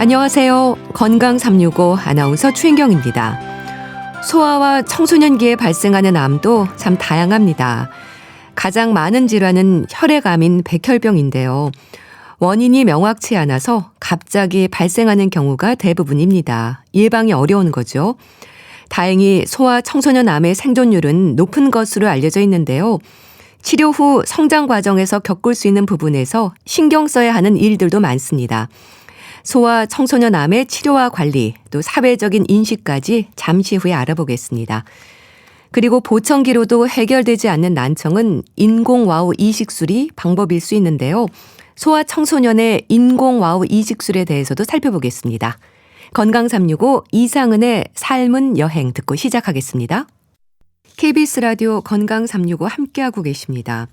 안녕하세요. 건강 365 아나운서 최인경입니다. 소아와 청소년기에 발생하는 암도 참 다양합니다. 가장 많은 질환은 혈액암인 백혈병인데요. 원인이 명확치 않아서 갑자기 발생하는 경우가 대부분입니다. 예방이 어려운 거죠. 다행히 소아 청소년 암의 생존율은 높은 것으로 알려져 있는데요. 치료 후 성장 과정에서 겪을 수 있는 부분에서 신경 써야 하는 일들도 많습니다. 소아 청소년 암의 치료와 관리, 또 사회적인 인식까지 잠시 후에 알아보겠습니다. 그리고 보청기로도 해결되지 않는 난청은 인공와우 이식술이 방법일 수 있는데요. 소아 청소년의 인공와우 이식술에 대해서도 살펴보겠습니다. 건강 365 이상은의 삶은 여행 듣고 시작하겠습니다. KBS 라디오 건강 365 함께하고 계십니다.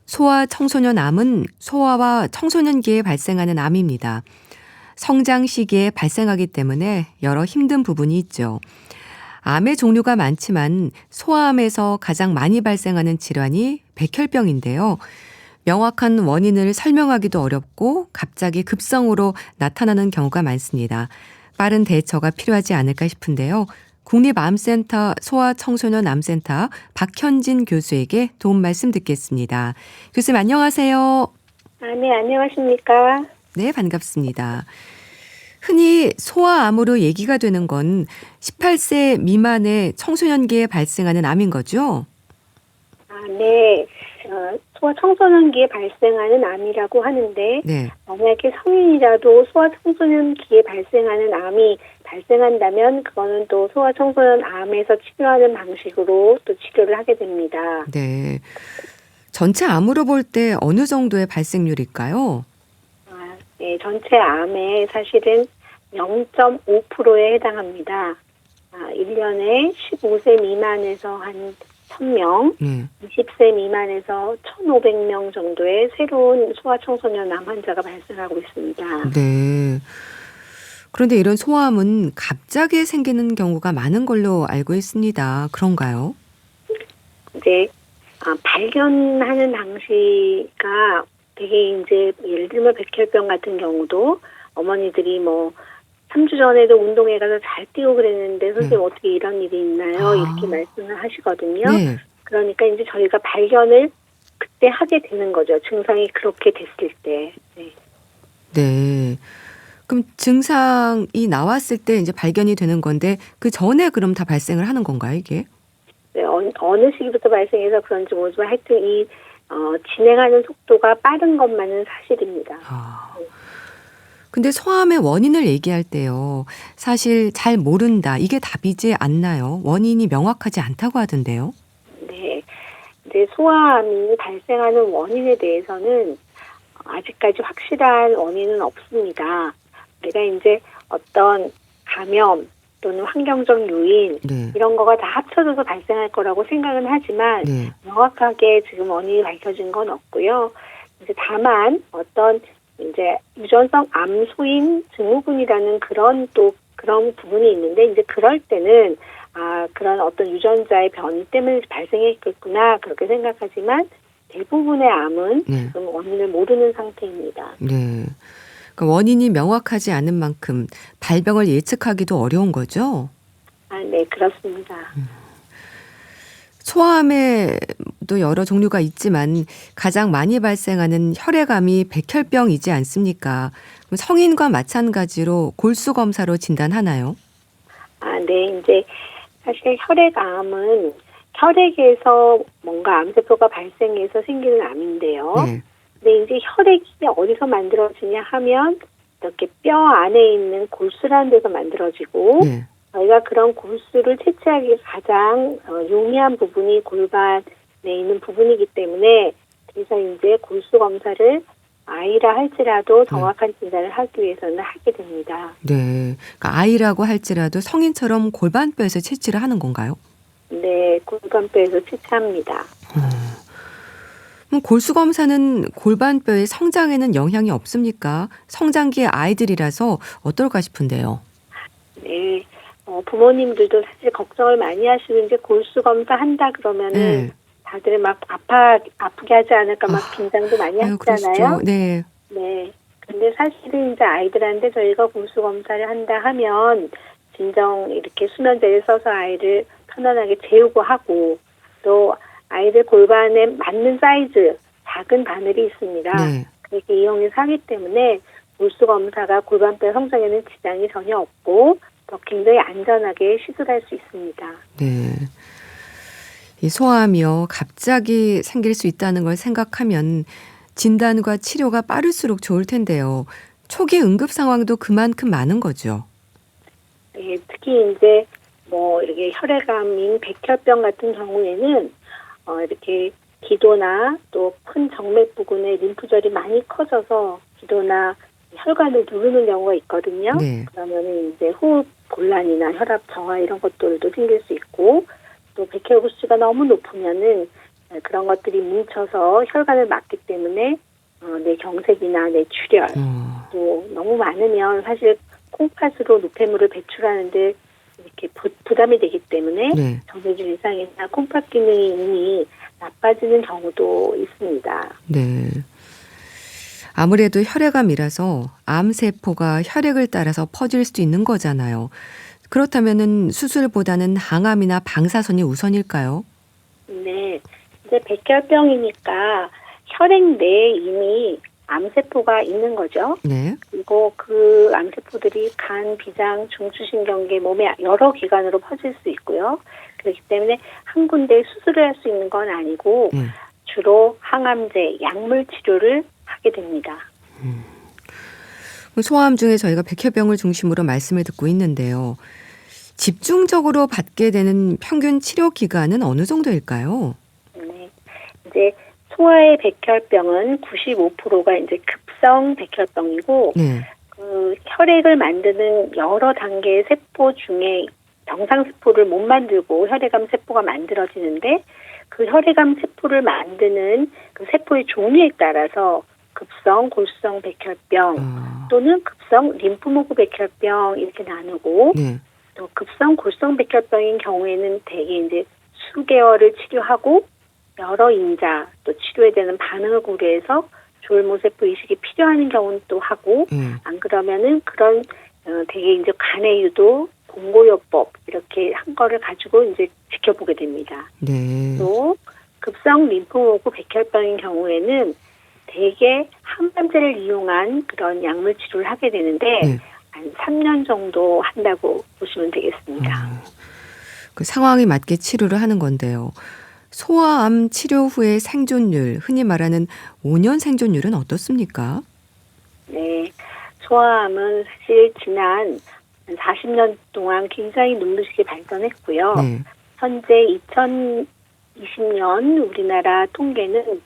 소아 청소년 암은 소아와 청소년기에 발생하는 암입니다. 성장 시기에 발생하기 때문에 여러 힘든 부분이 있죠. 암의 종류가 많지만 소아암에서 가장 많이 발생하는 질환이 백혈병인데요. 명확한 원인을 설명하기도 어렵고 갑자기 급성으로 나타나는 경우가 많습니다. 빠른 대처가 필요하지 않을까 싶은데요. 국립암센터 소아청소년암센터 박현진 교수에게 도움 말씀 듣겠습니다. 교수님 안녕하세요. 네, 안녕하십니까. 네, 반갑습니다. 흔히 소아암으로 얘기가 되는 건 18세 미만의 청소년기에 발생하는 암인 거죠? 네. 소아 청소년기에 발생하는 암이라고 하는데 네. 만약에 성인이라도 소아 청소년기에 발생하는 암이 발생한다면 그거는 또 소아 청소년 암에서 치료하는 방식으로 또 치료를 하게 됩니다. 네. 전체 암으로 볼 때 어느 정도의 발생률일까요? 네, 전체 암의 사실은 0.5%에 해당합니다. 1년에 15세 미만에서 한 1000명, 20세 미만에서 1500명 정도의 새로운 소아청소년 암 환자가 발생하고 있습니다. 네. 그런데 이런 소아암은 갑자기 생기는 경우가 많은 걸로 알고 있습니다. 그런가요? 이제 발견하는 당시가 되게 이제 예를 들면 백혈병 같은 경우도 어머니들이 3주 전에도 운동회 가서 잘 뛰고 그랬는데 선생님 어떻게 이런 일이 있나요? 이렇게 말씀을 하시거든요. 네. 그러니까 이제 저희가 발견을 그때 하게 되는 거죠. 증상이 그렇게 됐을 때. 네. 네. 그럼 증상이 나왔을 때 이제 발견이 되는 건데 그 전에 그럼 다 발생을 하는 건가요, 이게? 네, 어느 시기부터 발생해서 그런지 모르지만 하여튼 진행하는 속도가 빠른 것만은 사실입니다. 근데 소아암의 원인을 얘기할 때요. 사실 잘 모른다. 이게 답이지 않나요? 원인이 명확하지 않다고 하던데요. 네. 이제 소아암이 발생하는 원인에 대해서는 아직까지 확실한 원인은 없습니다. 우리가 이제 어떤 감염 또는 환경적 요인 이런 거가 다 합쳐져서 발생할 거라고 생각은 하지만 명확하게 지금 원인이 밝혀진 건 없고요. 이제 다만 어떤 이제 유전성 암소인 증후군이라는 그런 부분이 있는데 이제 그럴 때는 그런 어떤 유전자의 변이 때문에 발생했겠구나 그렇게 생각하지만 대부분의 암은 지금 원인을 모르는 상태입니다. 네. 그러니까 원인이 명확하지 않은 만큼 발병을 예측하기도 어려운 거죠? 네, 그렇습니다. 소아암에도 여러 종류가 있지만 가장 많이 발생하는 혈액암이 백혈병이지 않습니까? 그럼 성인과 마찬가지로 골수 검사로 진단하나요? 네, 이제 사실 혈액암은 혈액에서 뭔가 암세포가 발생해서 생기는 암인데요. 근데 이제 혈액이 어디서 만들어지냐 하면 이렇게 뼈 안에 있는 골수라는 데서 만들어지고 저희가 그런 골수를 채취하기 가장 용이한 부분이 골반에 있는 부분이기 때문에 그래서 이제 골수 검사를 아이라 할지라도 정확한 진단을 하기 위해서는 하게 됩니다. 네, 그러니까 아이라고 할지라도 성인처럼 골반뼈에서 채취를 하는 건가요? 네, 골반뼈에서 채취합니다. 그럼 골수 검사는 골반뼈의 성장에는 영향이 없습니까? 성장기의 아이들이라서 어떨까 싶은데요. 네. 부모님들도 사실 걱정을 많이 하시는 게 골수 검사 한다 그러면은 다들 막 아프게 하지 않을까 막 긴장도 많이 하시잖아요. 네. 네. 근데 사실은 이제 아이들한테 저희가 골수 검사를 한다 하면 진정 이렇게 수면제를 써서 아이를 편안하게 재우고 하고 또 아이들 골반에 맞는 사이즈 작은 바늘이 있습니다. 네. 그렇게 이용해서 하기 때문에 골수 검사가 골반뼈 성장에는 지장이 전혀 없고 더 굉장히 안전하게 시술할 수 있습니다. 네. 이 소아암이요, 갑자기 생길 수 있다는 걸 생각하면 진단과 치료가 빠를수록 좋을 텐데요. 초기 응급 상황도 그만큼 많은 거죠. 네, 특히 이제 뭐 이렇게 혈액암인 백혈병 같은 경우에는 이렇게 기도나 또 큰 정맥 부근에 림프절이 많이 커져서 기도나 혈관을 누르는 경우가 있거든요. 네. 그러면 이제 호흡 곤란이나 혈압 저하 이런 것들도 생길 수 있고 또 백혈구수가 너무 높으면은 그런 것들이 뭉쳐서 혈관을 막기 때문에 내 경색이나 내 출혈 또 너무 많으면 사실 콩팥으로 노폐물을 배출하는데 이렇게 부담이 되기 때문에 네. 정해준 이상이나 콩팥 기능이 이미 나빠지는 경우도 있습니다. 네. 아무래도 혈액암이라서 암세포가 혈액을 따라서 퍼질 수도 있는 거잖아요. 그렇다면은 수술보다는 항암이나 방사선이 우선일까요? 네, 이제 백혈병이니까 혈액 내에 이미 암세포가 있는 거죠. 네. 그리고 그 암세포들이 간, 비장, 중추신경계 몸의 여러 기관으로 퍼질 수 있고요. 그렇기 때문에 한 군데 수술을 할 수 있는 건 아니고 주로 항암제, 약물 치료를 하게 됩니다. 소아암 중에 저희가 백혈병을 중심으로 말씀을 듣고 있는데요. 집중적으로 받게 되는 평균 치료 기간은 어느 정도일까요? 네, 이제 소아의 백혈병은 95%가 이제 급성 백혈병이고 네. 그 혈액을 만드는 여러 단계의 세포 중에 정상 세포를 못 만들고 혈액암 세포가 만들어지는데 그 혈액암 세포를 만드는 그 세포의 종류에 따라서 급성 골수성 백혈병 또는 급성 림프모구 백혈병 이렇게 나누고 네. 또 급성 골수성 백혈병인 경우에는 대개 이제 수개월을 치료하고 여러 인자 또 치료에 대한 반응을 고려해서 조혈모세포 이식이 필요한 경우는 또 하고 안 그러면은 그런 대개 이제 간의 유도 공고요법 이렇게 한 거를 가지고 이제 지켜보게 됩니다. 네. 또 급성 림프모구 백혈병인 경우에는 대개 항암제를 이용한 그런 약물 치료를 하게 되는데 네. 한 3년 정도 한다고 보시면 되겠습니다. 그 상황에 맞게 치료를 하는 건데요. 소아암 치료 후의 생존율, 흔히 말하는 5년 생존율은 어떻습니까? 네, 소아암은 사실 지난 40년 동안 굉장히 눈부시게 발전했고요. 네. 현재 2020년 우리나라 통계는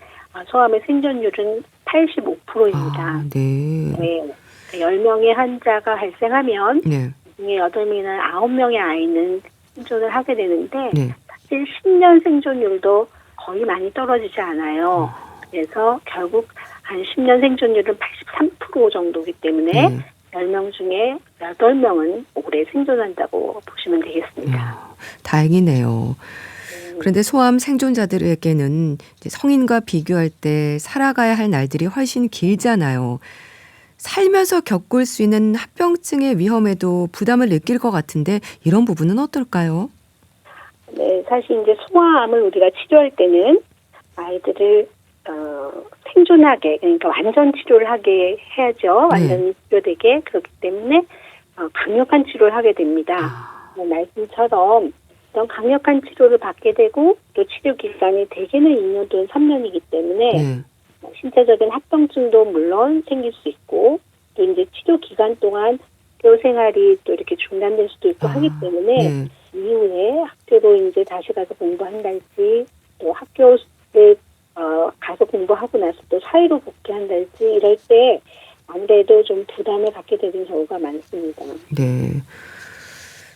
소아암의 생존율은 85%입니다. 네. 네. 10명의 환자가 발생하면 네. 그중에 8명이나 9명의 아이는 생존을 하게 되는데 네. 사실 10년 생존율도 거의 많이 떨어지지 않아요. 그래서 결국 한 10년 생존율은 83% 정도이기 때문에 10명 중에 8명은 오래 생존한다고 보시면 되겠습니다. 다행이네요. 그런데 소아암 생존자들에게는 이제 성인과 비교할 때 살아가야 할 날들이 훨씬 길잖아요. 살면서 겪을 수 있는 합병증의 위험에도 부담을 느낄 것 같은데 이런 부분은 어떨까요? 네, 사실 이제 소아암을 우리가 치료할 때는 아이들을 생존하게 그러니까 완전 치료를 하게 해야죠. 완전 치료되게 그렇기 때문에 강력한 치료를 하게 됩니다. 말씀처럼 이런 강력한 치료를 받게 되고 또 치료 기간이 대개는 2년 또는 3년이기 때문에 신체적인 합병증도 물론 생길 수 있고 또 이제 치료 기간 동안 학교 생활이 또 이렇게 중단될 수도 있고 하기 때문에 이후에 학교로 이제 다시 가서 공부한달지 또 학교에 가서 공부하고 나서 또 사회로 복귀한달지 이럴 때 아무래도 좀 부담을 갖게 되는 경우가 많습니다. 네.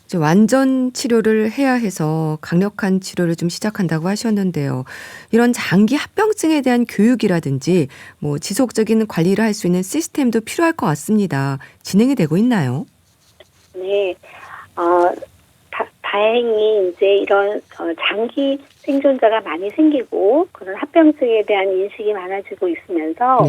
이제 완전 치료를 해야 해서 강력한 치료를 좀 시작한다고 하셨는데요. 이런 장기 합병증에 대한 교육이라든지 뭐 지속적인 관리를 할 수 있는 시스템도 필요할 것 같습니다. 진행이 되고 있나요? 네. 다행히 이제 이런 장기 생존자가 많이 생기고 그런 합병증에 대한 인식이 많아지고 있으면서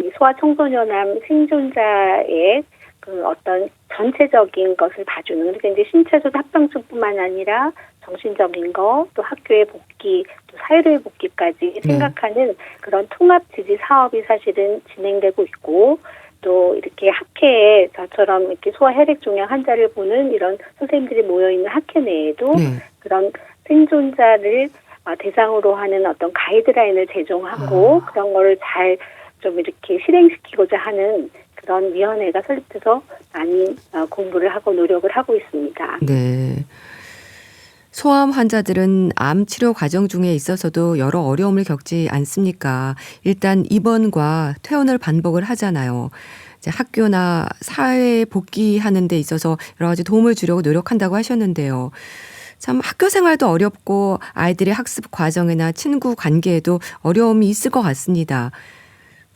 이 소아청소년암 생존자의 그 어떤 전체적인 것을 봐주는, 그러니까 이제 신체적 합병증뿐만 아니라 정신적인 거, 또 학교의 복귀, 또 사회로의 복귀까지 생각하는 그런 통합 지지 사업이 사실은 진행되고 있고, 또 이렇게 학회에 저처럼 이렇게 소아 혈액 종양 환자를 보는 이런 선생님들이 모여 있는 학회 내에도 그런 생존자를 대상으로 하는 어떤 가이드라인을 제정하고 그런 거를 잘 좀 이렇게 실행시키고자 하는 그런 위원회가 설립돼서 많이 공부를 하고 노력을 하고 있습니다. 네. 소아암 환자들은 암 치료 과정 중에 있어서도 여러 어려움을 겪지 않습니까? 일단 입원과 퇴원을 반복을 하잖아요. 이제 학교나 사회에 복귀하는 데 있어서 여러 가지 도움을 주려고 노력한다고 하셨는데요. 참 학교 생활도 어렵고 아이들의 학습 과정이나 친구 관계에도 어려움이 있을 것 같습니다.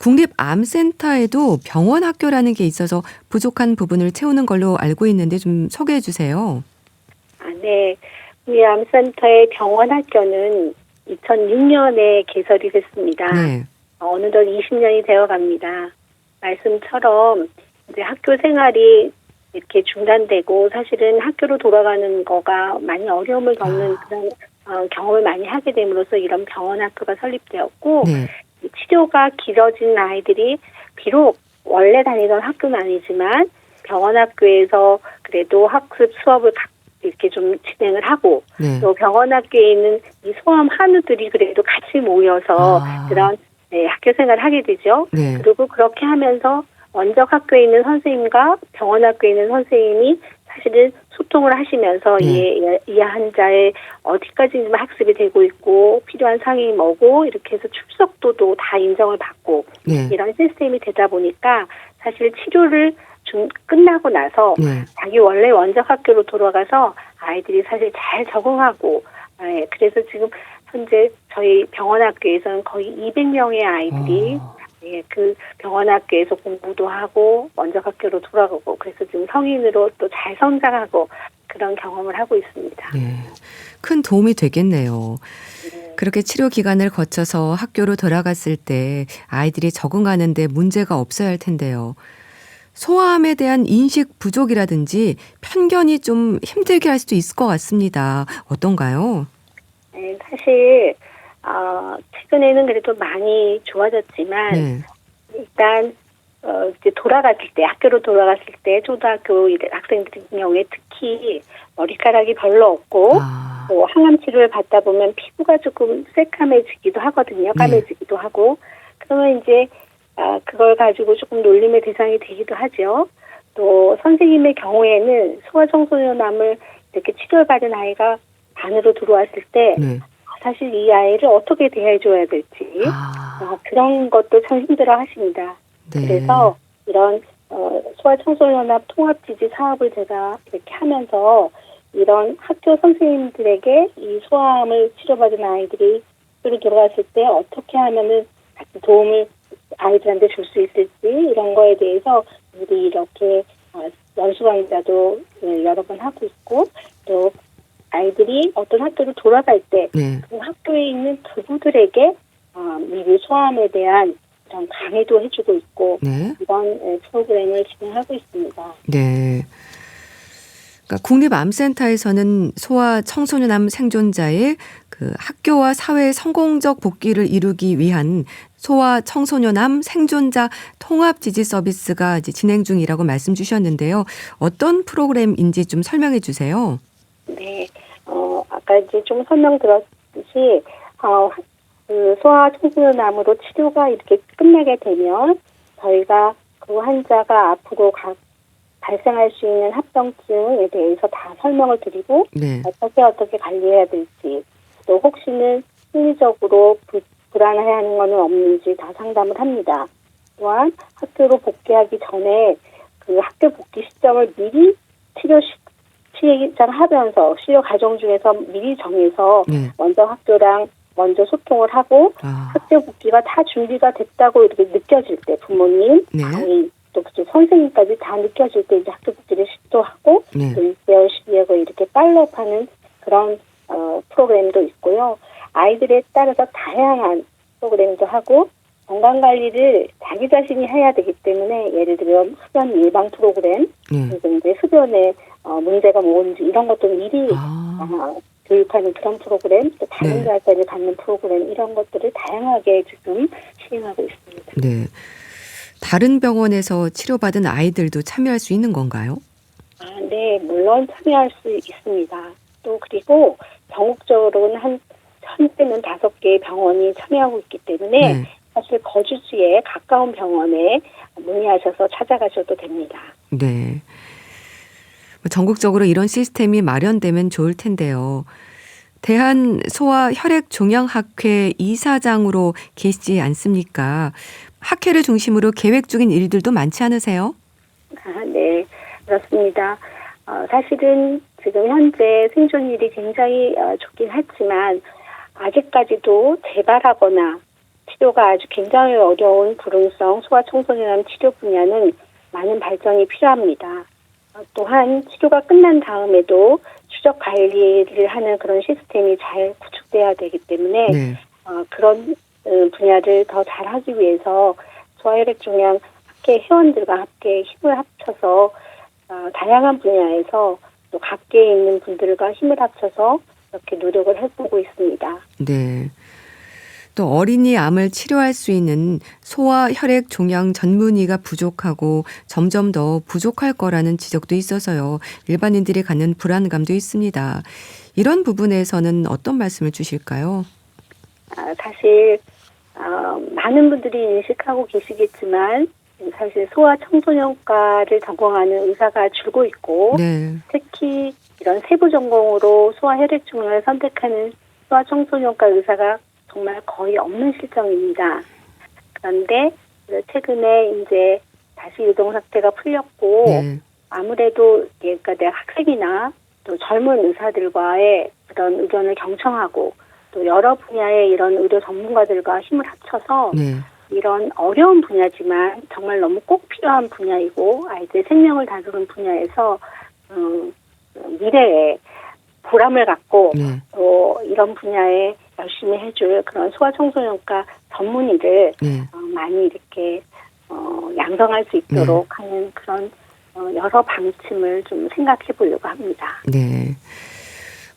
국립암센터에도 병원 학교라는 게 있어서 부족한 부분을 채우는 걸로 알고 있는데 좀 소개해 주세요. 네. 우리 암센터의 병원 학교는 2006년에 개설이 됐습니다. 네. 어느덧 20년이 되어 갑니다. 말씀처럼 이제 학교 생활이 이렇게 중단되고 사실은 학교로 돌아가는 거가 많이 어려움을 겪는 그런 경험을 많이 하게 됨으로써 이런 병원 학교가 설립되었고 네. 치료가 길어진 아이들이 비록 원래 다니던 학교는 아니지만 병원 학교에서 그래도 학습 수업을 이렇게 좀 진행을 하고 네. 또 병원 학교에 있는 이 소아암 한우들이 그래도 같이 모여서 그런 학교 생활을 하게 되죠. 네. 그리고 그렇게 하면서 원적 학교에 있는 선생님과 병원 학교에 있는 선생님이 사실은 소통을 하시면서 이 환자의 어디까지 학습이 되고 있고 필요한 상황이 뭐고 이렇게 해서 출석도도 다 인정을 받고 이런 시스템이 되다 보니까 사실 치료를 끝나고 나서 자기 원래 원적 학교로 돌아가서 아이들이 사실 잘 적응하고 그래서 지금 현재 저희 병원 학교에서는 거의 200명의 아이들이 그 병원 학교에서 공부도 하고 원적 학교로 돌아가고 그래서 지금 성인으로 또 잘 성장하고 그런 경험을 하고 있습니다. 네. 큰 도움이 되겠네요. 그렇게 치료 기간을 거쳐서 학교로 돌아갔을 때 아이들이 적응하는 데 문제가 없어야 할 텐데요. 소아암에 대한 인식 부족이라든지 편견이 좀 힘들게 할 수도 있을 것 같습니다. 어떤가요? 네, 사실 최근에는 그래도 많이 좋아졌지만 일단 이제 돌아갔을 때 학교로 돌아갔을 때 초등학교 학생들 경우에 특히 머리카락이 별로 없고 또 항암 치료를 받다 보면 피부가 조금 새까매지기도 하거든요. 까매지기도 하고 그러면 이제 그걸 가지고 조금 놀림의 대상이 되기도 하죠. 또 선생님의 경우에는 소아청소년암을 이렇게 치료를 받은 아이가 반으로 들어왔을 때 사실 이 아이를 어떻게 대해줘야 될지 그런 것도 참 힘들어 하십니다. 그래서 이런 소아청소년암 통합지지 사업을 제가 이렇게 하면서 이런 학교 선생님들에게 이 소아암을 치료받은 아이들이 학교로 돌아갔을 때 어떻게 하면은 같이 도움을 아이들한테 줄 수 있을지 이런 거에 대해서 우리 이렇게 연수 강좌도 여러 번 하고 있고 또 아이들이 어떤 학교로 돌아갈 때 그 학교에 있는 부부들에게 미리 소아암에 대한 이런 강의도 해주고 있고 이런 프로그램을 진행하고 있습니다. 네. 그러니까 국립암센터에서는 소아 청소년암 생존자의 그 학교와 사회의 성공적 복귀를 이루기 위한 소아 청소년암 생존자 통합 지지 서비스가 이제 진행 중이라고 말씀 주셨는데요. 어떤 프로그램인지 좀 설명해 주세요. 네. 아까 이제 좀 설명드렸듯이 그 소아 청소년암으로 치료가 이렇게 끝나게 되면 저희가 그 환자가 앞으로 발생할 수 있는 합병증에 대해서 다 설명을 드리고 어떻게 관리해야 될지 또 혹시는 심리적으로 불안해하는 것은 없는지 다 상담을 합니다. 또한 학교로 복귀하기 전에 그 학교 복귀 시점을 미리 하면서 치료 과정 중에서 미리 정해서 먼저 학교랑 먼저 소통을 하고 학교 복귀가 다 준비가 됐다고 이렇게 느껴질 때 부모님, 아이, 또 선생님까지 다 느껴질 때 이제 학교 복귀를 시도하고 또 6개월, 12개월 이렇게 팔로우하는 그런 프로그램도 있고요. 아이들에 따라서 다양한 프로그램도 하고 건강 관리를 자기 자신이 해야 되기 때문에 예를 들어 흡연 예방 프로그램, 그리고 이제 흡연에 문제가 뭔지 이런 것도 미리 교육하는 그런 프로그램, 또 다른 자세를 갖는 프로그램 이런 것들을 다양하게 지금 시행하고 있습니다. 네. 다른 병원에서 치료받은 아이들도 참여할 수 있는 건가요? 네, 물론 참여할 수 있습니다. 또 그리고 전국적으로는 현재는 5개의 병원이 참여하고 있기 때문에 사실 거주지에 가까운 병원에 문의하셔서 찾아가셔도 됩니다. 네. 전국적으로 이런 시스템이 마련되면 좋을 텐데요. 대한소아혈액종양학회 이사장으로 계시지 않습니까? 학회를 중심으로 계획 중인 일들도 많지 않으세요? 네, 그렇습니다. 사실은 지금 현재 생존율이 굉장히 좋긴 하지만 아직까지도 재발하거나 치료가 아주 굉장히 어려운 불응성 소아청소년암 치료 분야는 많은 발전이 필요합니다. 또한 치료가 끝난 다음에도 추적 관리를 하는 그런 시스템이 잘 구축돼야 되기 때문에 그런 분야를 더 잘하기 위해서 소아혈액종양학회 회원들과 함께 힘을 합쳐서 다양한 분야에서 또 각계에 있는 분들과 힘을 합쳐서 이렇게 노력을 해보고 있습니다. 네. 또 어린이 암을 치료할 수 있는 소아혈액종양 전문의가 부족하고 점점 더 부족할 거라는 지적도 있어서요. 일반인들이 갖는 불안감도 있습니다. 이런 부분에서는 어떤 말씀을 주실까요? 사실 많은 분들이 인식하고 계시겠지만 사실 소아청소년과를 전공하는 의사가 줄고 있고 특히 이런 세부 전공으로 소아혈액종양을 선택하는 소아청소년과 의사가 정말 거의 없는 실정입니다. 그런데 최근에 이제 다시 유동 사태가 풀렸고 아무래도 그러니까 내가 학생이나 또 젊은 의사들과의 그런 의견을 경청하고 또 여러 분야의 이런 의료 전문가들과 힘을 합쳐서 이런 어려운 분야지만 정말 너무 꼭 필요한 분야이고 아이들의 생명을 다루는 분야에서 미래에 보람을 갖고 또 이런 분야에 열심히 해줄 그런 소아청소년과 전문의를 많이 이렇게 양성할 수 있도록 하는 그런 여러 방침을 좀 생각해 보려고 합니다. 네.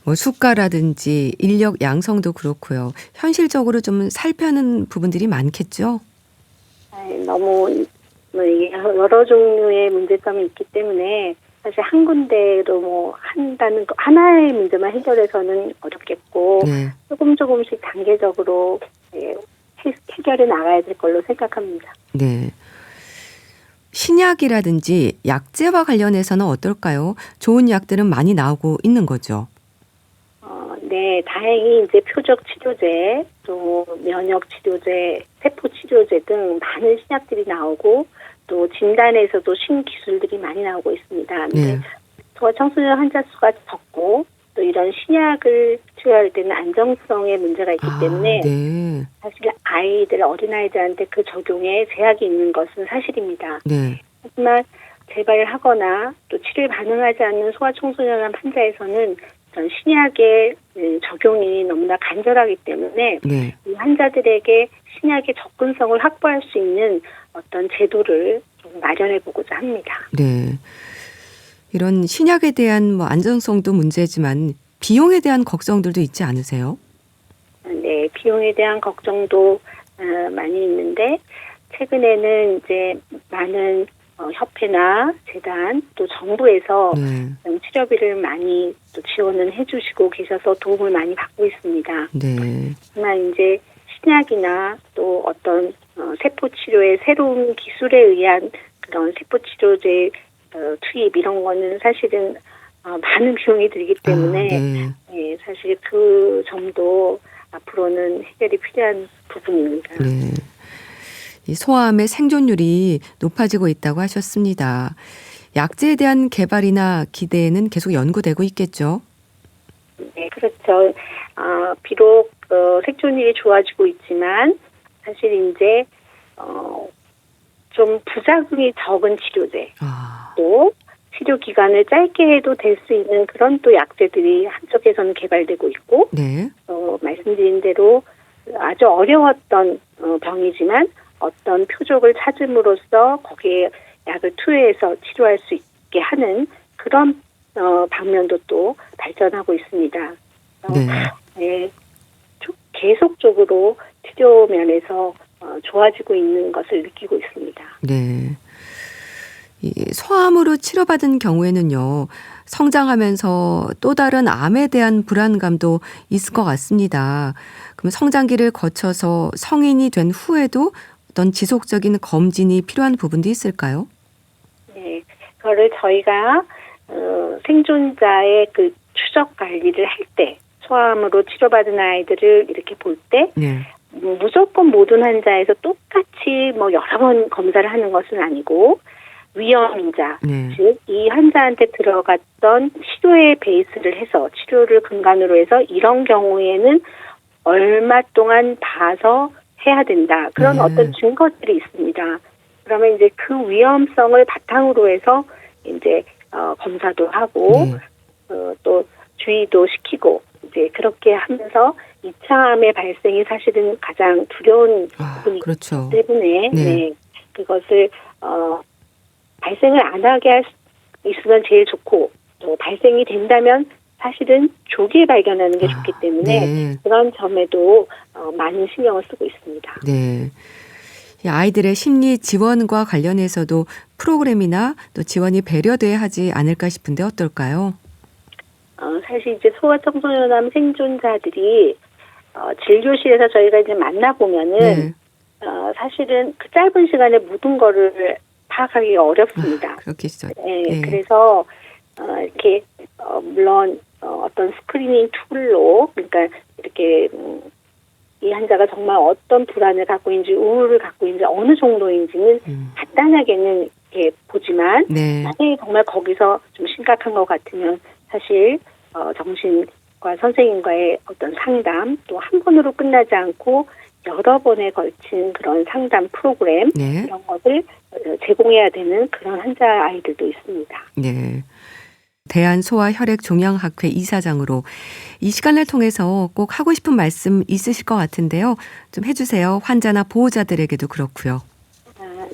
뭐 수가라든지 인력 양성도 그렇고요. 현실적으로 좀 살펴는 부분들이 많겠죠? 너무 여러 종류의 문제점이 있기 때문에 사실 한 군데로 한다는 거 하나의 문제만 해결해서는 어렵겠고 조금씩 단계적으로 해결해 나가야 될 걸로 생각합니다. 네. 신약이라든지 약제와 관련해서는 어떨까요? 좋은 약들은 많이 나오고 있는 거죠. 네, 다행히 이제 표적 치료제, 또 면역 치료제, 세포 치료제 등 많은 신약들이 나오고 또 진단에서도 신기술들이 많이 나오고 있습니다. 소아청소년 환자 수가 적고 또 이런 신약을 치료할 때는 안정성에 문제가 있기 때문에 사실 어린아이들한테 그 적용에 제약이 있는 것은 사실입니다. 하지만 재발하거나 또 치료에 반응하지 않는 소아청소년 환자에서는 전 신약의 적용이 너무나 간절하기 때문에 이 환자들에게 신약의 접근성을 확보할 수 있는 어떤 제도를 좀 마련해 보고자 합니다. 네. 이런 신약에 대한 안전성도 문제지만 비용에 대한 걱정들도 있지 않으세요? 네, 비용에 대한 걱정도 많이 있는데 최근에는 이제 많은 협회나 재단 또 정부에서 치료비를 많이 또 지원을 해주시고 계셔서 도움을 많이 받고 있습니다. 하지만 이제 신약이나 또 어떤 세포 치료의 새로운 기술에 의한 그런 세포 치료제 투입 이런 거는 사실은 많은 비용이 들기 때문에 사실 그 점도 앞으로는 해결이 필요한 부분입니다. 이 소아암의 생존율이 높아지고 있다고 하셨습니다. 약제에 대한 개발이나 기대는 계속 연구되고 있겠죠? 네, 그렇죠. 비록 생존율이 좋아지고 있지만 사실 이제 좀 부작용이 적은 치료제 또 치료 기간을 짧게 해도 될 수 있는 그런 또 약제들이 한쪽에서는 개발되고 있고 말씀드린 대로 아주 어려웠던 병이지만 어떤 표적을 찾음으로써 거기에 약을 투여해서 치료할 수 있게 하는 그런 방면도 또 발전하고 있습니다. 네. 네, 계속적으로 치료 면에서 좋아지고 있는 것을 느끼고 있습니다. 네. 이 소암으로 치료받은 경우에는요, 성장하면서 또 다른 암에 대한 불안감도 있을 것 같습니다. 그럼 성장기를 거쳐서 성인이 된 후에도 어떤 지속적인 검진이 필요한 부분도 있을까요? 네, 그거를 저희가 생존자의 그 추적 관리를 할 때, 소아암으로 치료받은 아이들을 이렇게 볼 때, 네. 무조건 모든 환자에서 똑같이 뭐 여러 번 검사를 하는 것은 아니고, 위험인자, 네. 즉 이 환자한테 들어갔던 치료의 베이스를 해서 치료를 근간으로 해서 이런 경우에는 얼마 동안 봐서 해야 된다. 그런 네. 어떤 증거들이 있습니다. 그러면 이제 그 위험성을 바탕으로 해서 이제 검사도 하고 네. 또 주의도 시키고 이제 그렇게 하면서 2차 암의 발생이 사실은 가장 두려운 부분이기 그렇죠. 때문에 네. 네, 그것을 발생을 안 하게 할 수 있으면 제일 좋고 또 발생이 된다면 사실은 조기에 발견하는 게 좋기 때문에 네. 그런 점에도 많은 신경을 쓰고 있습니다. 네. 이 아이들의 심리 지원과 관련해서도 프로그램이나 또 지원이 배려돼야 하지 않을까 싶은데 어떨까요? 사실 이제 소아 청소년암 생존자들이 진료실에서 저희가 이제 만나보면은 네. 사실은 그 짧은 시간에 모든 거를 파악하기 어렵습니다. 그렇겠죠. 네, 네. 그래서 이렇게 물론 어떤 스크리닝 툴로 그러니까 이렇게 이 환자가 정말 어떤 불안을 갖고 있는지 우울을 갖고 있는지 어느 정도인지는 간단하게는 이렇게 보지만 네. 만약에 정말 거기서 좀 심각한 것 같으면 사실 정신과 선생님과의 어떤 상담 또 한 번으로 끝나지 않고 여러 번에 걸친 그런 상담 프로그램 네. 이런 것을 제공해야 되는 그런 환자 아이들도 있습니다. 네. 대한소아혈액종양학회 이사장으로 이 시간을 통해서 꼭 하고 싶은 말씀 있으실 것 같은데요. 좀 해주세요. 환자나 보호자들에게도 그렇고요.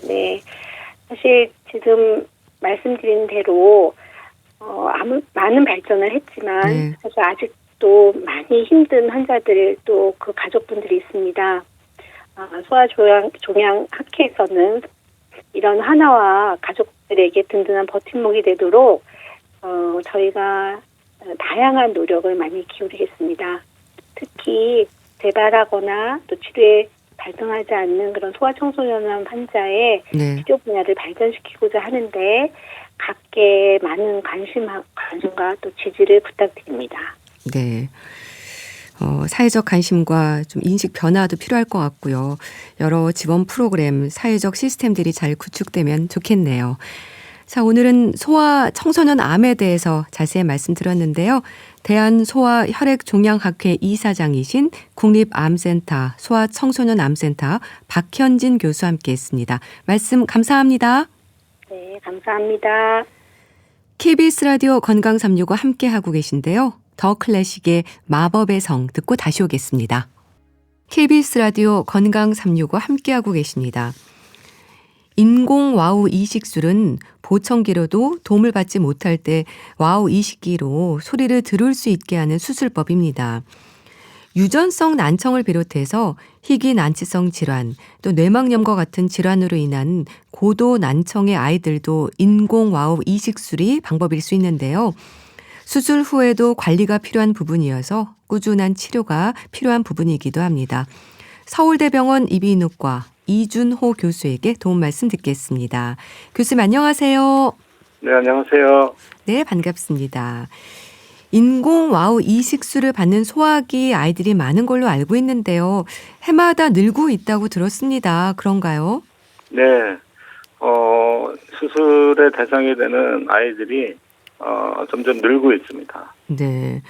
네. 사실 지금 말씀드린 대로 많은 발전을 했지만 네. 사실 아직도 많이 힘든 환자들 또 그 가족분들이 있습니다. 소아종양학회에서는 이런 하나와 가족들에게 든든한 버팀목이 되도록 저희가 다양한 노력을 많이 기울이겠습니다. 특히 재발하거나 또 치료에 발전하지 않는 그런 소아청소년암 환자의 네. 치료 분야를 발전시키고자 하는데 각계 많은 관심과 또 지지를 부탁드립니다. 네. 사회적 관심과 좀 인식 변화도 필요할 것 같고요. 여러 지원 프로그램, 사회적 시스템들이 잘 구축되면 좋겠네요. 자, 오늘은 소아 청소년 암에 대해서 자세히 말씀드렸는데요. 대한소아혈액종양학회 이사장이신 국립암센터 소아청소년암센터 박현진 교수와 함께했습니다. 말씀 감사합니다. 네, 감사합니다. KBS 라디오 건강365 함께하고 계신데요. 더 클래식의 마법의 성 듣고 다시 오겠습니다. KBS 라디오 건강365 함께하고 계십니다. 인공 와우 이식술은 보청기로도 도움을 받지 못할 때 와우 이식기로 소리를 들을 수 있게 하는 수술법입니다. 유전성 난청을 비롯해서 희귀 난치성 질환, 또 뇌막염과 같은 질환으로 인한 고도 난청의 아이들도 인공 와우 이식술이 방법일 수 있는데요. 수술 후에도 관리가 필요한 부분이어서 꾸준한 치료가 필요한 부분이기도 합니다. 서울대병원 이비인후과 이준호 교수에게 도움 말씀 듣겠습니다. 교수님 안녕하세요. 네, 안녕하세요. 네, 반갑습니다. 인공 와우 이식술을 받는 소아기 아이들이 많은 걸로 알고 있는데요. 해마다 늘고 있다고 들었습니다. 그런가요? 네, 수술의 대상이 되는 아이들이 점점 늘고 있습니다. 네.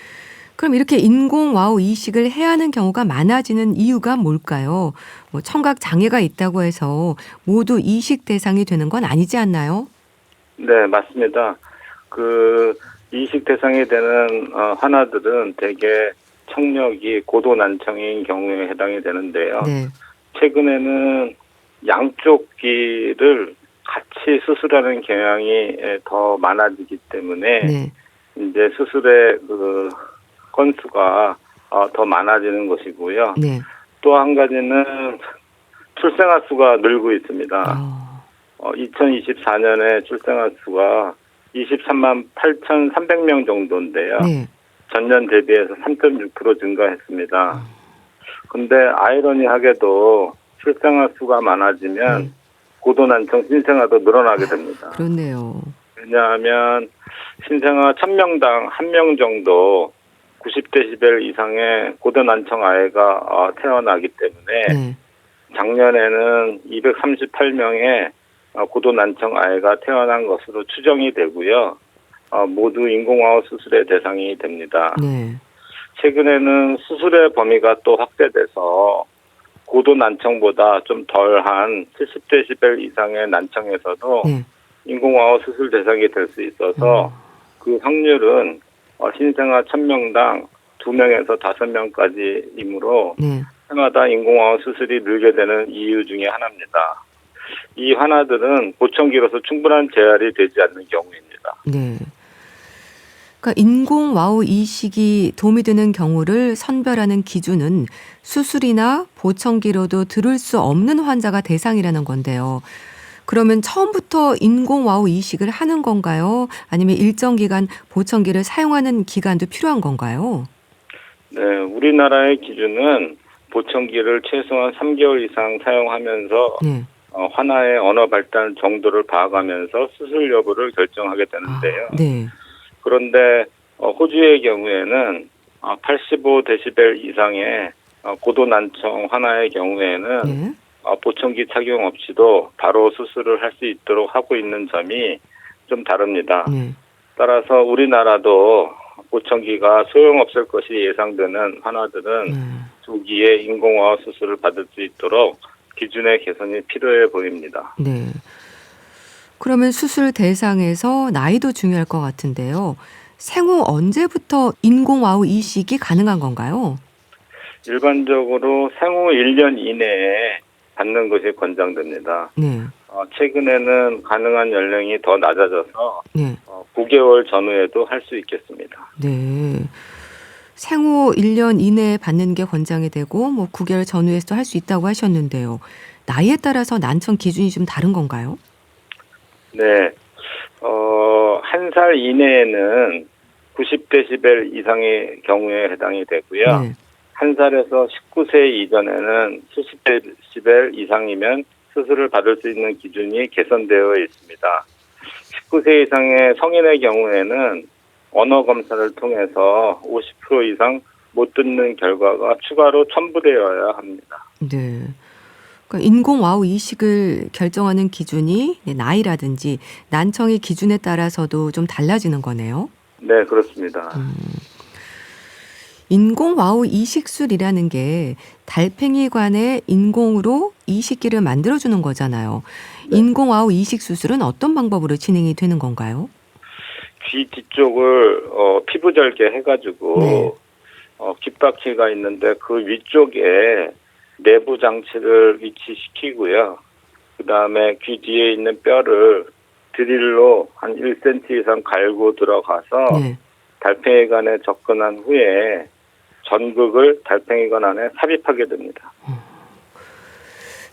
그럼 이렇게 인공 와우 이식을 해야 하는 경우가 많아지는 이유가 뭘까요? 뭐 청각 장애가 있다고 해서 모두 이식 대상이 되는 건 아니지 않나요? 네, 맞습니다. 이식 대상이 되는 환아들은 대개 청력이 고도 난청인 경우에 해당이 되는데요. 네. 최근에는 양쪽 귀를 같이 수술하는 경향이 더 많아지기 때문에 네. 이제 수술의 그 건수가 더 많아지는 것이고요. 네. 또 한 가지는 출생아 수가 늘고 있습니다. 2024년에 출생아 수가 23만 8,300명 정도인데요. 네. 전년 대비해서 3.6% 증가했습니다. 근데 아이러니하게도 출생아 수가 많아지면 네. 고도난청 신생아도 늘어나게 됩니다. 그렇네요. 왜냐하면 신생아 1000명당 1명 정도 90데시벨 이상의 고도난청 아이가 태어나기 때문에 네. 작년에는 238명의 고도난청 아이가 태어난 것으로 추정이 되고요. 모두 인공화호 수술의 대상이 됩니다. 네. 최근에는 수술의 범위가 또 확대돼서 고도난청보다 좀 덜한 70데시벨 이상의 난청에서도 네. 인공화호 수술 대상이 될 수 있어서 그 확률은 신생아 1000명당 2명에서 5명까지이므로 네. 해마다 인공화호 수술이 늘게 되는 이유 중에 하나입니다. 이 환아들은 보청기로서 충분한 재활이 되지 않는 경우입니다. 네. 그러니까 인공와우 이식이 도움이 되는 경우를 선별하는 기준은 수술이나 보청기로도 들을 수 없는 환자가 대상이라는 건데요. 그러면 처음부터 인공와우 이식을 하는 건가요? 아니면 일정 기간 보청기를 사용하는 기간도 필요한 건가요? 네, 우리나라의 기준은 보청기를 최소한 3개월 이상 사용하면서 네. 환아의 언어 발달 정도를 봐가면서 수술 여부를 결정하게 되는데요. 네. 그런데 호주의 경우에는 85데시벨 이상의 고도난청 환아의 경우에는 네. 보청기 착용 없이도 바로 수술을 할 수 있도록 하고 있는 점이 좀 다릅니다. 네. 따라서 우리나라도 보청기가 소용없을 것이 예상되는 환아들은 조기에 인공화호 수술을 받을 수 있도록 기준의 개선이 필요해 보입니다. 네. 그러면 수술 대상에서 나이도 중요할 것 같은데요. 생후 언제부터 인공와우 이식이 가능한 건가요? 일반적으로 생후 1년 이내에 받는 것이 권장됩니다. 네. 최근에는 가능한 연령이 더 낮아져서 네. 9개월 전후에도 할 수 있겠습니다. 네. 생후 1년 이내에 받는 게 권장이 되고 9개월 전후에도 할 수 있다고 하셨는데요. 나이에 따라서 난청 기준이 좀 다른 건가요? 네. 1살 이내에는 90데시벨 이상의 경우에 해당이 되고요. 네. 1살에서 19세 이전에는 70데시벨 이상이면 수술을 받을 수 있는 기준이 개선되어 있습니다. 19세 이상의 성인의 경우에는 언어 검사를 통해서 50% 이상 못 듣는 결과가 추가로 첨부되어야 합니다. 네. 그러니까 인공와우 이식을 결정하는 기준이 나이라든지 난청의 기준에 따라서도 좀 달라지는 거네요. 네, 그렇습니다. 인공와우 이식술이라는 게 달팽이관에 인공으로 이식기를 만들어주는 거잖아요. 네. 인공와우 이식 수술은 어떤 방법으로 진행이 되는 건가요? 귀 뒤쪽을 피부 절개 해가지고 네. 귓바퀴가 있는데 그 위쪽에 내부 장치를 위치시키고요. 그 다음에 귀 뒤에 있는 뼈를 드릴로 한 1cm 이상 갈고 들어가서 네. 달팽이관에 접근한 후에 전극을 달팽이관 안에 삽입하게 됩니다.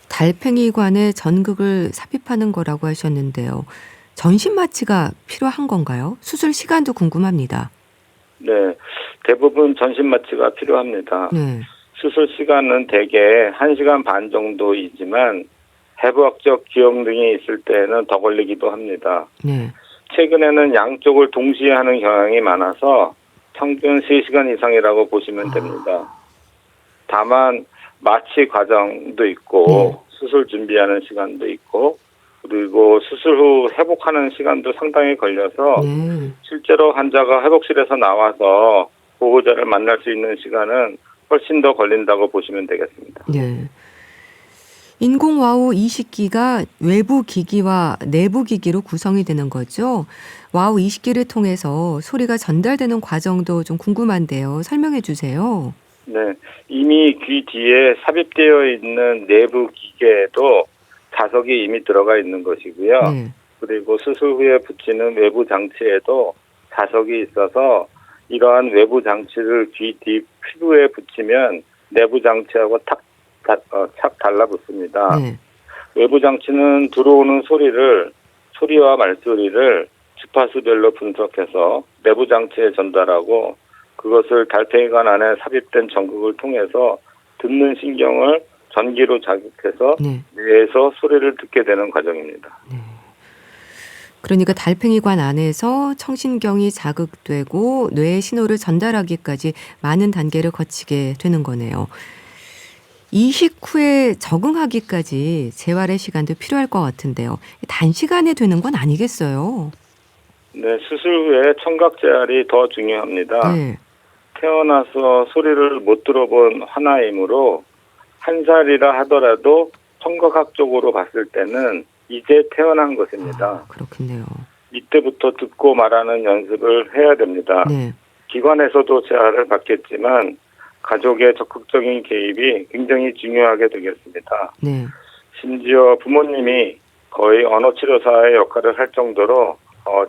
달팽이관에 전극을 삽입하는 거라고 하셨는데요. 전신 마취가 필요한 건가요? 수술 시간도 궁금합니다. 네, 대부분 전신 마취가 필요합니다. 네. 수술 시간은 대개 1시간 반 정도이지만 해부학적 기형 등이 있을 때는 더 걸리기도 합니다. 네. 최근에는 양쪽을 동시에 하는 경향이 많아서 평균 3시간 이상이라고 보시면 됩니다. 다만 마취 과정도 있고 수술 준비하는 시간도 있고 그리고 수술 후 회복하는 시간도 상당히 걸려서 네. 실제로 환자가 회복실에서 나와서 보호자를 만날 수 있는 시간은 훨씬 더 걸린다고 보시면 되겠습니다. 네. 인공와우 이식기가 외부 기기와 내부 기기로 구성이 되는 거죠. 와우 이식기를 통해서 소리가 전달되는 과정도 좀 궁금한데요. 설명해 주세요. 네, 이미 귀 뒤에 삽입되어 있는 내부 기계에도 자석이 이미 들어가 있는 것이고요. 네. 그리고 수술 후에 붙이는 외부 장치에도 자석이 있어서 이러한 외부 장치를 귀 뒤 피부에 붙이면 내부 장치하고 착 달라붙습니다. 네. 외부 장치는 들어오는 소리와 말소리를 주파수별로 분석해서 내부 장치에 전달하고 그것을 달팽이관 안에 삽입된 전극을 통해서 듣는 신경을 전기로 자극해서 네. 뇌에서 소리를 듣게 되는 과정입니다. 그러니까 달팽이관 안에서 청신경이 자극되고 뇌에 신호를 전달하기까지 많은 단계를 거치게 되는 거네요. 이식 후에 적응하기까지 재활의 시간도 필요할 것 같은데요. 단시간에 되는 건 아니겠어요? 네, 수술 후에 청각 재활이 더 중요합니다. 네. 태어나서 소리를 못 들어본 하나이므로 1살이라 하더라도 청각학적으로 봤을 때는 이제 태어난 것입니다. 그렇겠네요. 이때부터 듣고 말하는 연습을 해야 됩니다. 네. 기관에서도 재활을 받겠지만 가족의 적극적인 개입이 굉장히 중요하게 되겠습니다. 네. 심지어 부모님이 거의 언어치료사의 역할을 할 정도로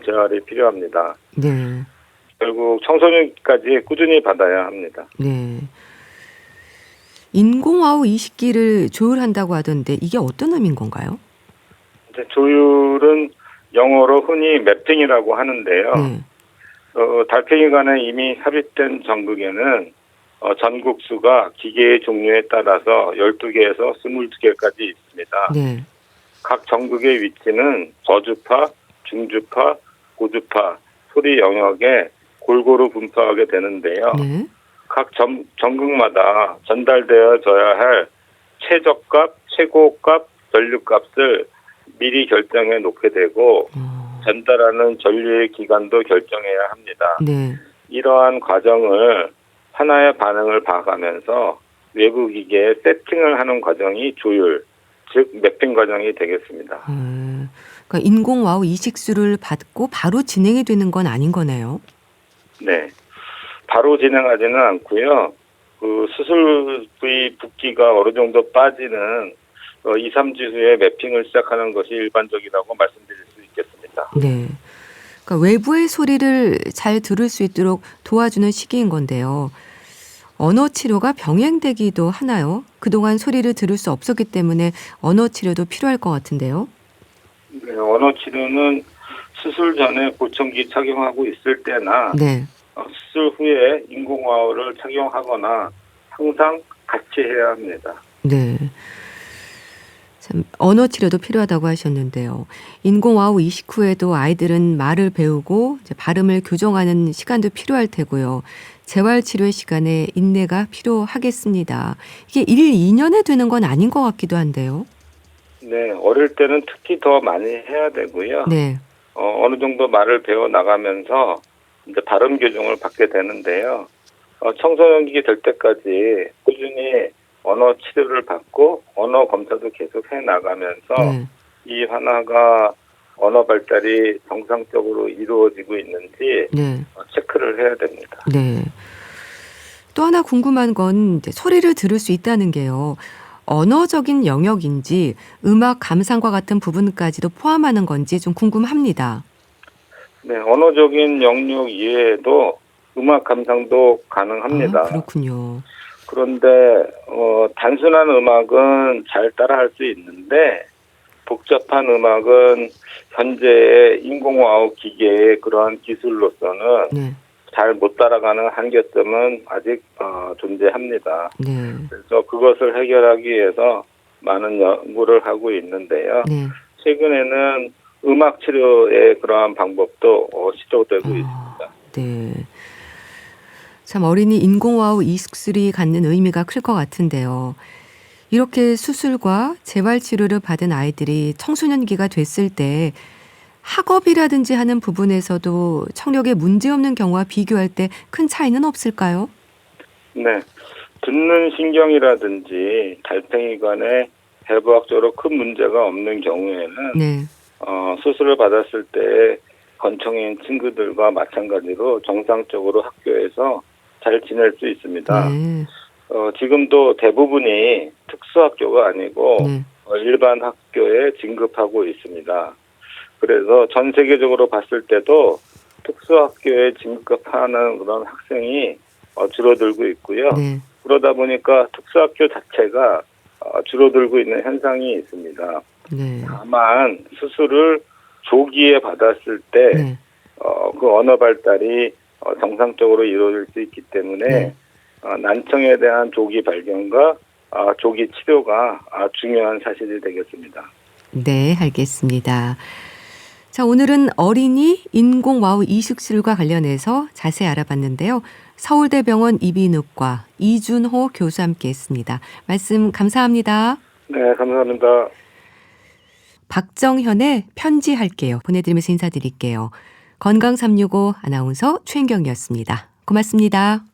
재활이 필요합니다. 네. 결국 청소년기까지 꾸준히 받아야 합니다. 네. 인공와우 이식기를 조율한다고 하던데 이게 어떤 의미인 건가요? 이제 조율은 영어로 흔히 맵핑이라고 하는데요. 네. 달팽이관에 이미 삽입된 전극에는 전극수가 기계의 종류에 따라서 12개에서 22개까지 있습니다. 네. 각 전극의 위치는 저주파, 중주파, 고주파, 소리 영역에 골고루 분포하게 되는데요. 네. 각 전극마다 전달되어져야 할 최저값, 최고값, 전류값을 미리 결정해 놓게 되고 전달하는 전류의 기간도 결정해야 합니다. 네. 이러한 과정을 하나의 반응을 봐가면서 외부 기계에 세팅을 하는 과정이 조율, 즉 매핑 과정이 되겠습니다. 그러니까 인공와우 이식술을 받고 바로 진행이 되는 건 아닌 거네요. 네. 바로 진행하지는 않고요. 그 수술 부위 붓기가 어느 정도 빠지는 2, 3주 후에 매핑을 시작하는 것이 일반적이라고 말씀드릴 수 있겠습니다. 네. 그러니까 외부의 소리를 잘 들을 수 있도록 도와주는 시기인 건데요. 언어 치료가 병행되기도 하나요? 그동안 소리를 들을 수 없었기 때문에 언어 치료도 필요할 것 같은데요. 네, 언어 치료는 수술 전에 보청기 착용하고 있을 때나 네. 수술 후에 인공와우를 착용하거나 항상 같이 해야 합니다. 네. 참 언어 치료도 필요하다고 하셨는데요. 인공와우 이식 후에도 아이들은 말을 배우고 이제 발음을 교정하는 시간도 필요할 테고요. 재활치료의 시간에 인내가 필요하겠습니다. 이게 1, 2년에 되는 건 아닌 것 같기도 한데요. 네, 어릴 때는 특히 더 많이 해야 되고요. 네. 어느 정도 말을 배워 나가면서 이제 발음 교정을 받게 되는데요. 청소년기 될 때까지 꾸준히 언어 치료를 받고 언어 검사도 계속 해 나가면서 네. 이 하나가 언어 발달이 정상적으로 이루어지고 있는지 네. 체크를 해야 됩니다. 네. 또 하나 궁금한 건 이제 소리를 들을 수 있다는 게요. 언어적인 영역인지 음악 감상과 같은 부분까지도 포함하는 건지 좀 궁금합니다. 네, 언어적인 영역 이외에도 음악 감상도 가능합니다. 그렇군요. 그런데 단순한 음악은 잘 따라할 수 있는데 복잡한 음악은 현재의 인공와우 기계의 그러한 기술로서는 네. 잘 못 따라가는 한계점은 아직 존재합니다. 네. 그래서 그것을 해결하기 위해서 많은 연구를 하고 있는데요. 네. 최근에는 음악 치료의 그러한 방법도 시도되고 있습니다. 네. 참 어린이 인공와우 이식술이 갖는 의미가 클 것 같은데요. 이렇게 수술과 재활치료를 받은 아이들이 청소년기가 됐을 때 학업이라든지 하는 부분에서도 청력에 문제없는 경우와 비교할 때 큰 차이는 없을까요? 네. 듣는 신경이라든지 달팽이관에 해부학적으로 큰 문제가 없는 경우에는 네. 수술을 받았을 때 건청인 친구들과 마찬가지로 정상적으로 학교에서 잘 지낼 수 있습니다. 네. 지금도 대부분이 특수학교가 아니고 네. 일반 학교에 진급하고 있습니다. 그래서 전 세계적으로 봤을 때도 특수학교에 진급하는 그런 학생이 줄어들고 있고요. 네. 그러다 보니까 특수학교 자체가 줄어들고 있는 현상이 있습니다. 네. 다만 수술을 조기에 받았을 때 네. 그 언어 발달이 정상적으로 이루어질 수 있기 때문에 네. 난청에 대한 조기 발견과 조기 치료가 중요한 사실이 되겠습니다. 네, 알겠습니다. 자, 오늘은 어린이 인공와우 이식술과 관련해서 자세히 알아봤는데요. 서울대병원 이비인후과 이준호 교수와 함께했습니다. 말씀 감사합니다. 네, 감사합니다. 박정현의 편지할게요. 보내드리면서 인사드릴게요. 건강365 아나운서 최인경이었습니다. 고맙습니다.